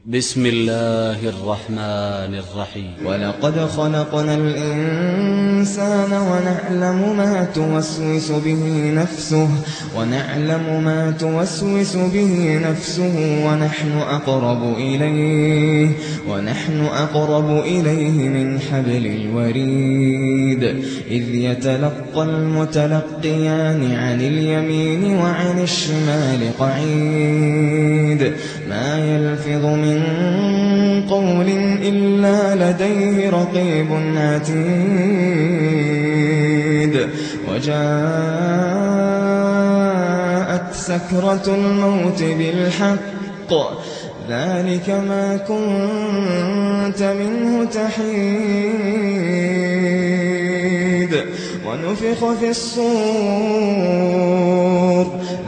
بسم الله الرحمن الرحيم. ولقد خلقنا الإنسان ونعلم ما توسوس به نفسه ونحن أقرب إليه من حبل الوريد إذ يتلقى المتلقيان عن اليمين وعن الشمال قعيد ما يلفظ من قول إلا لديه رقيب عتيد وجاءت سكرة الموت بالحق ذلك ما كنت منه تحيد ونفخ في الصور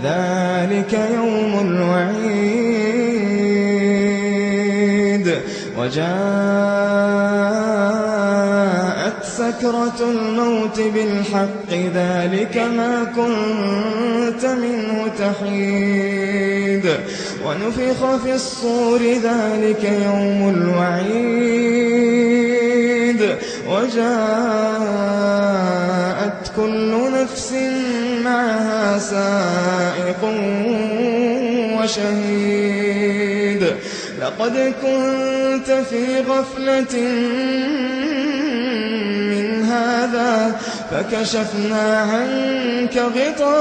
ذلك يوم الوعيد وجاءت سكرة الموت بالحق ذلك ما كنت منه تحيد ونفخ في الصور ذلك يوم الوعيد وجاءت كل نفس معها سائق وشهيد لقد كنت في غفلة من هذا فكشفنا عنك غطاءك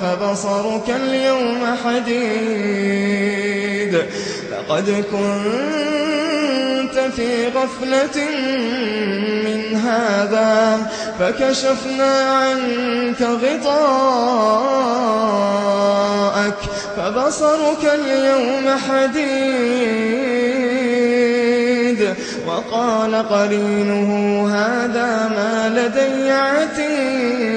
فبصرك اليوم حديد لقد كنت في غفلة من هذا فكشفنا عنك غطاءك فبصرك اليوم حديد وقال قرينه هذا ما لدي عتيد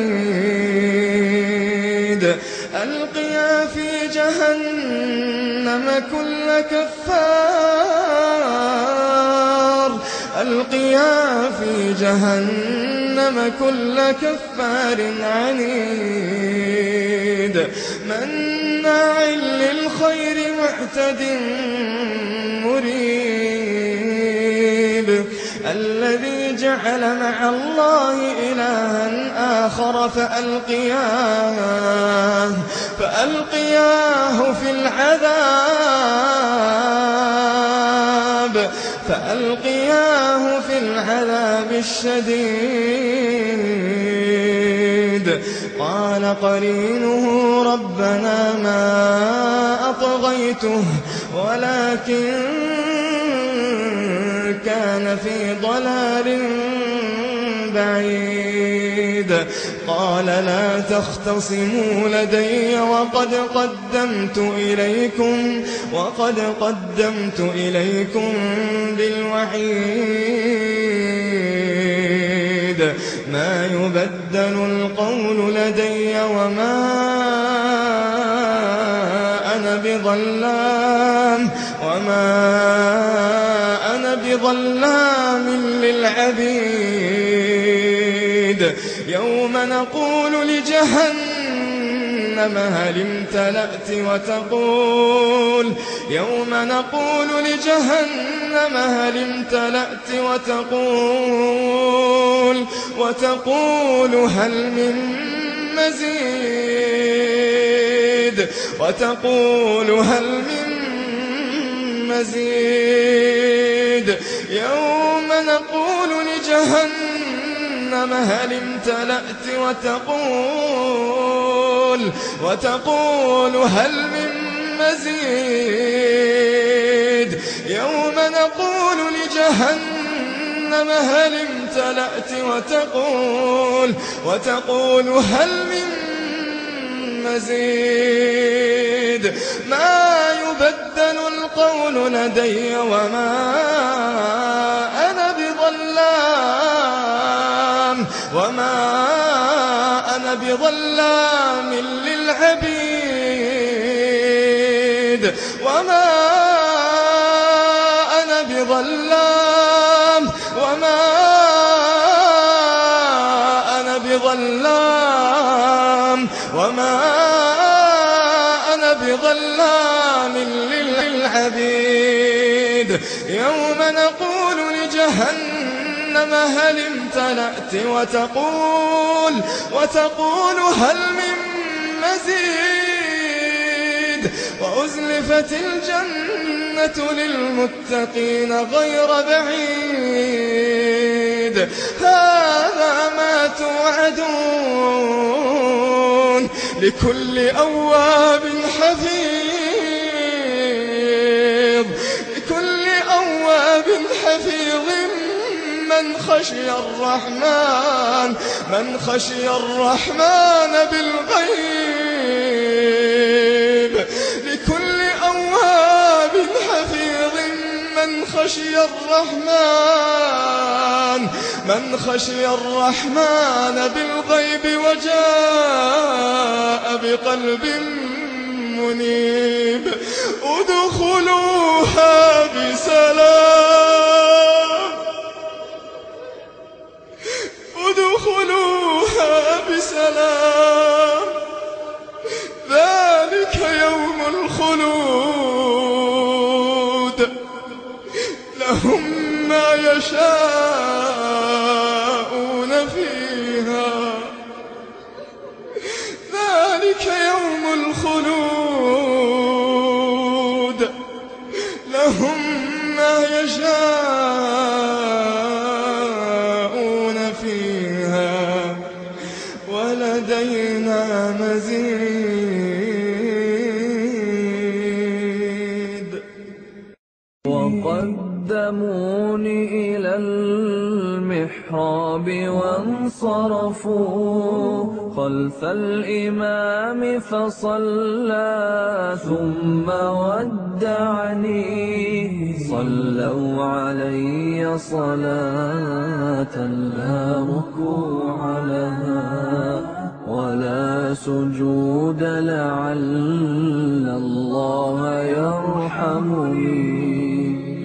ألقيا في جهنم كل كفار عنيد مناع للخير معتد مريب الذي جعل مع الله إلها آخر فألقياه في العذاب الشديد قال قرينه ربنا ما أطغيته ولكن كان في ضلال بعيد قال لا تختصموا لدي وقد قدمت إليكم بالوعيد ما يبدل القول لدي وما أنا بظلام للعبيد يوم نقول لجهنم هل امتلأت وتقول هل من مزيد يوم نقول لجهنم هل امتلأت وتقول هل من مزيد يوم نقول لجهنم هل امتلأت وتقول هل من مزيد ما يبدل القول لدي وما أنا بظلام للعبيد وما أنا بظلام للعبيد يوم نقول لجهنم هل امتلأت وتقول هل من مزيد وأزلفت الجنة للمتقين غير بعيد هذا ما توعدون لكل أواب حفيظ من خشي الرحمن بالغيب لكل أواب حفيظ من خشي الرحمن بالغيب وجاء بقلب منيب ادخلوها بسلام ذلك يوم الخلود لهم ما يشاءون فيها ذلك يوم الخلود لهم ما يشاءون فيها ولدينا مزيد وقدموني إلى المحراب وانصرفوا خلف الإمام فصلى ثم ودعني صلوا علي صلاة لا ركوع لها ولا سجود لعل الله يرحمني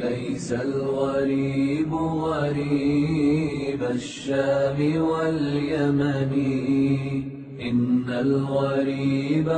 ليس الغريب غريب الشام واليمن إن الغريب